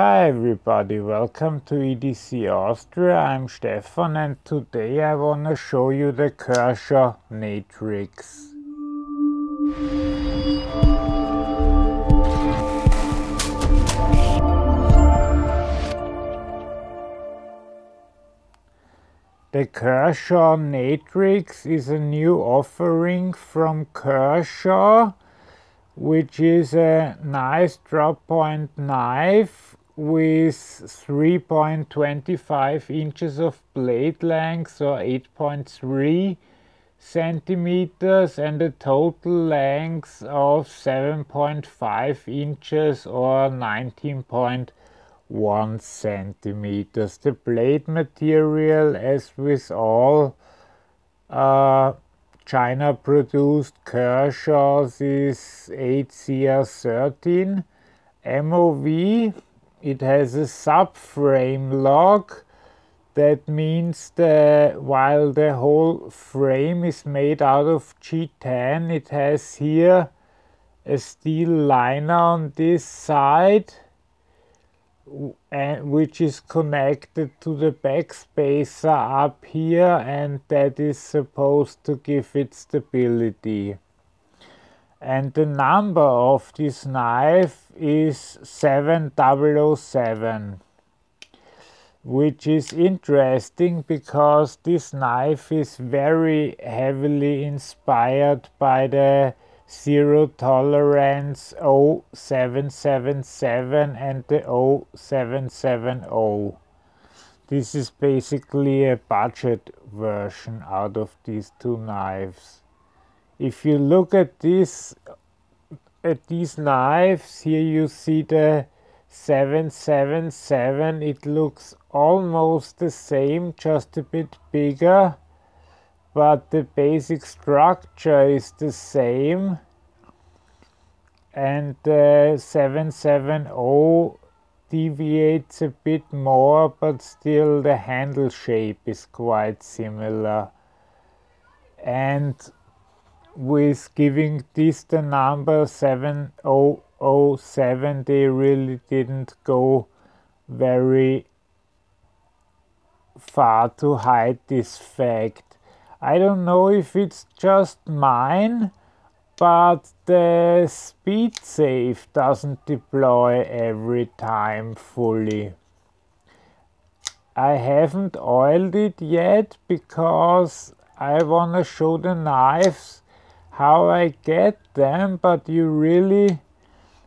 Hi everybody, welcome to EDC Austria. I'm Stefan and today I want to show you the Kershaw Natrix. The Kershaw Natrix is a new offering from Kershaw, which is a nice drop point knife with 3.25 inches of blade length, or 8.3 centimeters, and a total length of 7.5 inches or 19.1 centimeters. The blade material, as with all China-produced Kershaws, is 8CR13 MOV. It has a subframe lock. That means while the whole frame is made out of G10, it has here a steel liner on this side, which is connected to the backspacer up here, and that is supposed to give it stability. And the number of this knife is 7007, which is interesting because this knife is very heavily inspired by the Zero Tolerance 0777 and the 0770. This is basically a budget version out of these two knives. If you look at these knives, here you see the 777. It looks almost the same, just a bit bigger, but the basic structure is the same. And the 770 deviates a bit more, but still the handle shape is quite similar. And with giving this the number 7007, they really didn't go very far to hide this fact. I don't know if it's just mine, but the speed save doesn't deploy every time fully. I haven't oiled it yet because I want to show the knives how I get them, but you really,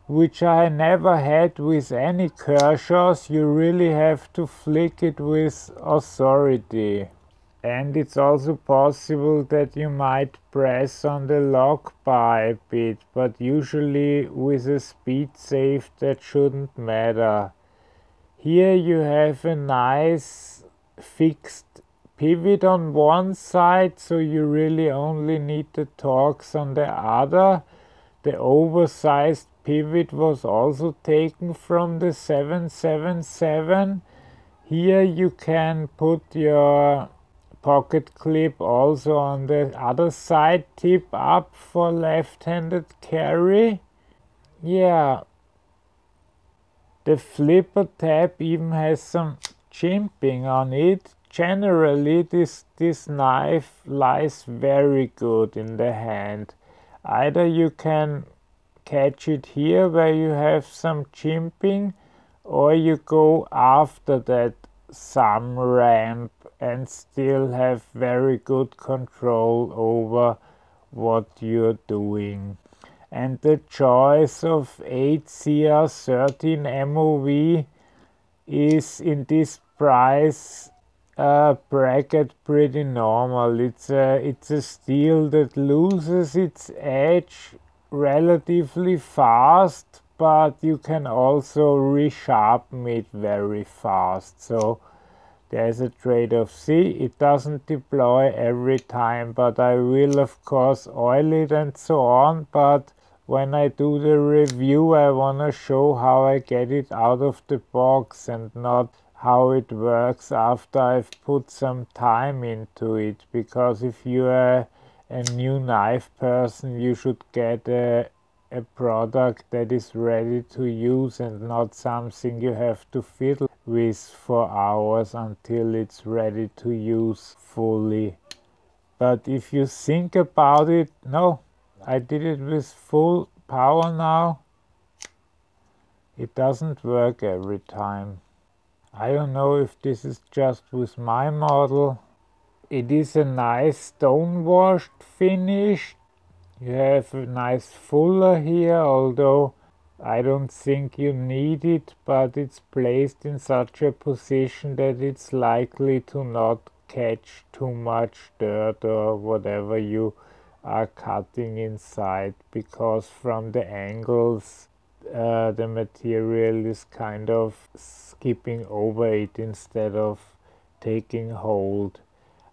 which I never had with any Kershaws, you really have to flick it with authority. And it's also possible that you might press on the lock bar a bit, but usually with a speed save that shouldn't matter. Here you have a nice fixed pivot on one side, so you really only need the Torx on the other. The oversized pivot was also taken from the 777. Here you can put your pocket clip also on the other side, tip up for left-handed carry. Yeah, the flipper tab even has some jimping on it. Generally this knife lies very good in the hand. Either you can catch it here where you have some jimping, or you go after that thumb ramp and still have very good control over what you're doing. And the choice of 8CR13 MOV is in this price bracket pretty normal. It's a steel that loses its edge relatively fast, but you can also resharpen it very fast. So there's a trade-off. See, it doesn't deploy every time, but I will of course oil it and so on. But when I do the review, I want to show how I get it out of the box and not how it works after I've put some time into it. Because if you are a new knife person, you should get a a product that is ready to use and not something you have to fiddle with for hours until it's ready to use fully. But if you think about it, no, I did it with full power now. It doesn't work every time. I don't know if this is just with my model. It is a nice stone washed finish. You have a nice fuller here, although I don't think you need it, but it's placed in such a position that it's likely to not catch too much dirt or whatever you are cutting inside, because from the angles the material is kind of skipping over it instead of taking hold.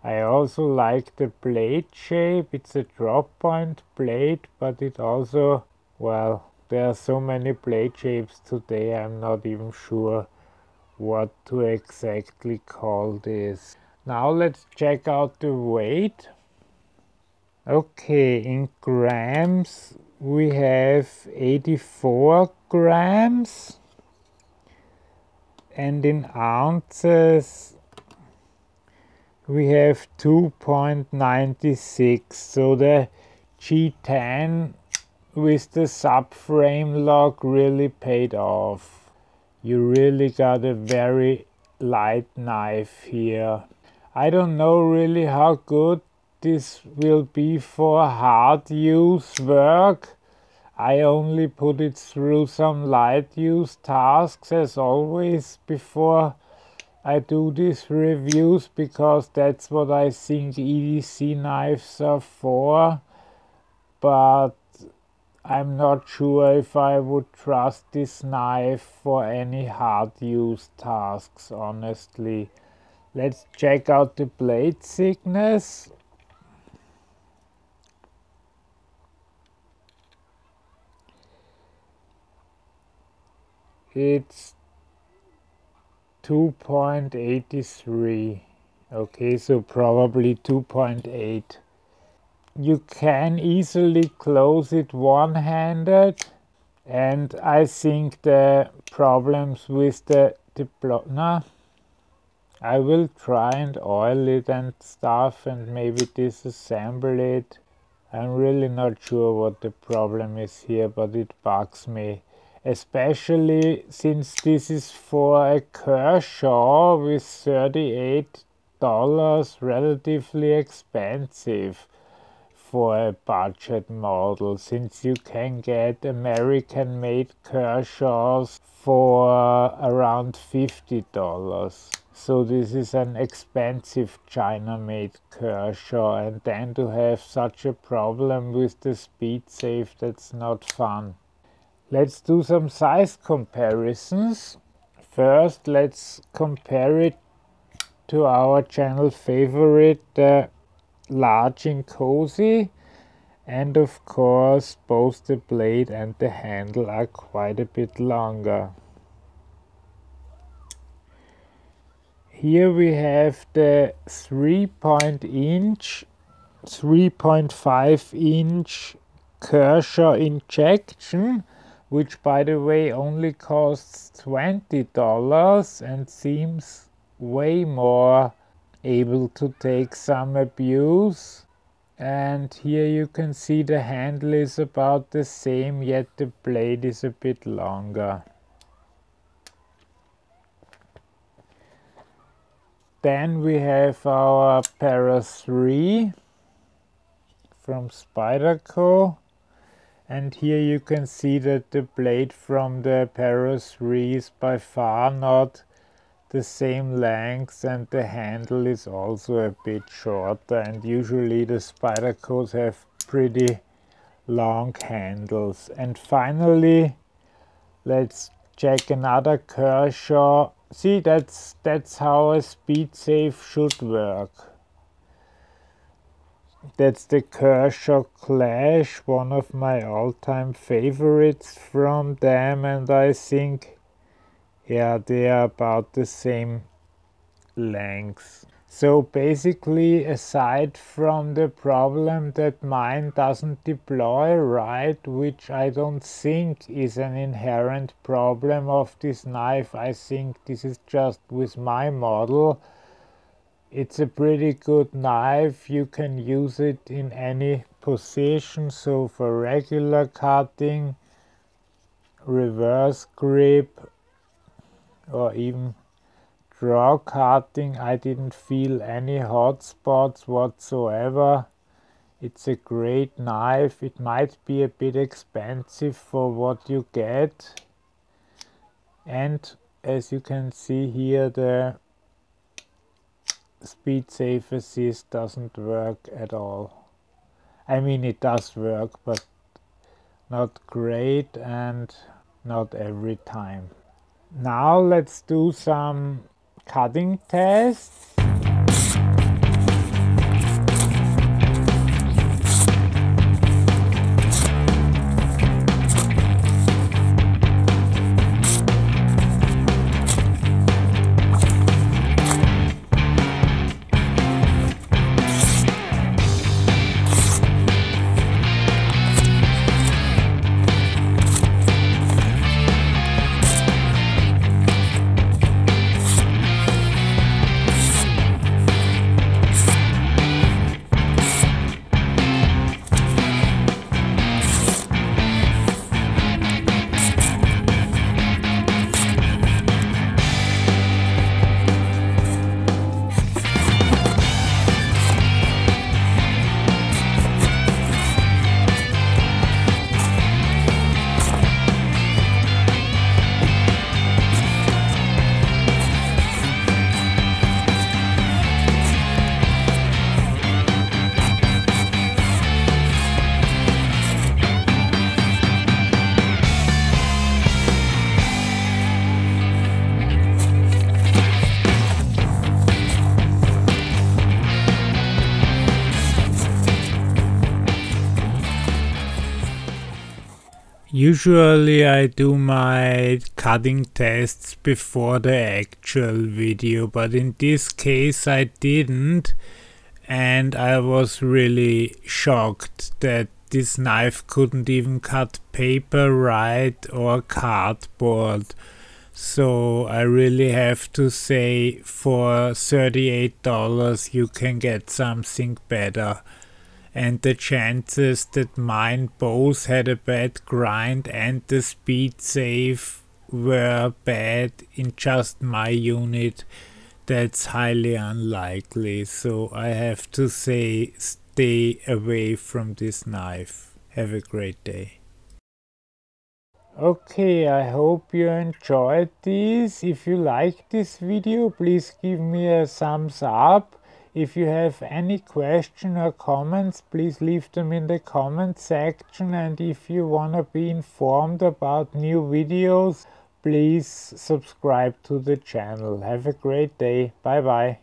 I also like the blade shape. It's a drop point blade, but it also, well, there are so many blade shapes today, I'm not even sure what to exactly call this. Now let's check out the weight. Okay, in grams we have 84 grams, and in ounces we have 2.96. so the G10 with the subframe lock really paid off. You really got a very light knife here. I don't know really how good this will be for hard use work. I only put it through some light use tasks as always before I do these reviews, because that's what I think EDC knives are for, but I'm not sure if I would trust this knife for any hard use tasks, honestly. Let's check out the blade thickness. It's 2.83. Okay, so probably 2.8. You can easily close it one-handed, and I think the problems with the diplomat, I will try and oil it and stuff and maybe disassemble it. I'm really not sure what the problem is here, but it bugs me. Especially since this is for a Kershaw with $38, relatively expensive for a budget model, since you can get American-made Kershaws for around $50. So this is an expensive China-made Kershaw, and then to have such a problem with the speed safe, that's not fun. Let's do some size comparisons. First, let's compare it to our channel favorite, the large and cozy, and of course both the blade and the handle are quite a bit longer. Here we have the 3.5 inch Kershaw injection, which by the way only costs $20 and seems way more able to take some abuse. And here you can see the handle is about the same, yet the blade is a bit longer. Then we have our Para 3 from Spyderco. And here you can see that the blade from the Para 3 is by far not the same length, and the handle is also a bit shorter, and usually the Spydercos have pretty long handles. And finally, let's check another Kershaw. See, that's how a speed safe should work. That's the Kershaw Clash, one of my all-time favorites from them, and I think, yeah, they are about the same length. So basically, aside from the problem that mine doesn't deploy right, which I don't think is an inherent problem of this knife, I think this is just with my model. It's a pretty good knife. You can use it in any position, so for regular cutting, reverse grip, or even draw cutting, I didn't feel any hot spots whatsoever. It's a great knife. It might be a bit expensive for what you get, and as you can see here, the speed safe assist doesn't work at all. I mean, it does work, but not great and not every time. Now let's do some cutting tests. Usually I do my cutting tests before the actual video, but in this case I didn't, and I was really shocked that this knife couldn't even cut paper right or cardboard. So I really have to say, for $38 you can get something better. And the chances that mine both had a bad grind and the speed safe were bad in just my unit, that's highly unlikely. So I have to say, stay away from this knife. Have a great day. Okay, I hope you enjoyed this. If you liked this video, please give me a thumbs up. If you have any question or comments, please leave them in the comment section, and if you wanna be informed about new videos, please subscribe to the channel. Have a great day. Bye bye.